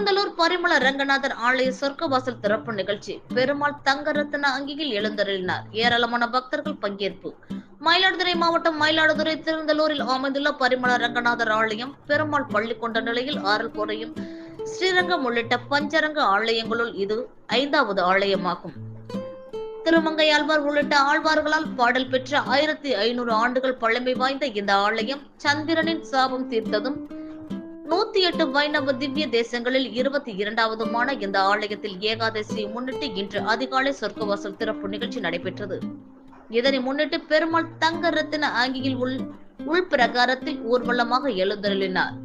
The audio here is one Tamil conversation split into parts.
திருந்தலூர் பரிமள ரங்கநாதர் ஆலய சொர்க்கவாசல் திறப்பு நிகழ்ச்சி. பெருமாள் தங்க ரத்தின அங்கியில் எழுந்தருளினார். ஏராளமான பக்தர்கள் பங்கேற்பு. மயிலாடுதுறை மாவட்டம் மயிலாடுதுறை திருந்தலூரில் அமைந்துள்ள பரிமள ரங்கநாதர் ஆலயம் பெருமாள் பள்ளி கொண்ட நிலையில் ஆறல் குறையும் ஸ்ரீரங்கம் உள்ளிட்ட பஞ்சரங்க ஆலயங்களுள் இது 5வது ஆலயமாகும். திருமங்கையாழ்வார் உள்ளிட்ட ஆழ்வார்களால் பாடல் பெற்ற 1500 ஆண்டுகள் பழமை வாய்ந்த இந்த ஆலயம் சந்திரனின் சாபம் தீர்த்ததும் 108 வைணவ திவ்ய தேசங்களில் 22வதுமான இந்த ஆலயத்தில் ஏகாதசியை முன்னிட்டு இன்று அதிகாலை சொர்க்கவாசல் திறப்பு நிகழ்ச்சி நடைபெற்றது. இதனை முன்னிட்டு பெருமாள் தங்க ரத்தின ஆங்கியில் உள்பிரகாரத்தில் ஊர்வலமாக எழுந்தருளினார்.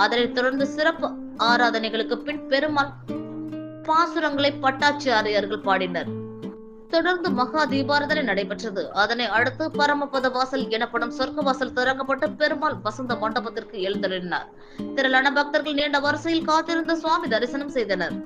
அதனைத் தொடர்ந்து சிறப்பு ஆராதனைகளுக்கு பின் பெருமாள் பாசுரங்களை பட்டாச்சாரியர்கள் பாடினர். தொடர்ந்து மகா தீபாராதனை நடைபெற்றது. அதனை அடுத்து பரமபத வாசல் எனப்படும் சொர்க்கவாசல் திறக்கப்பட்டு பெருமாள் வசந்த மண்டபத்திற்கு எழுந்தருளினார். திரளான பக்தர்கள் நீண்ட வரிசையில் காத்திருந்த சுவாமி தரிசனம் செய்தனர்.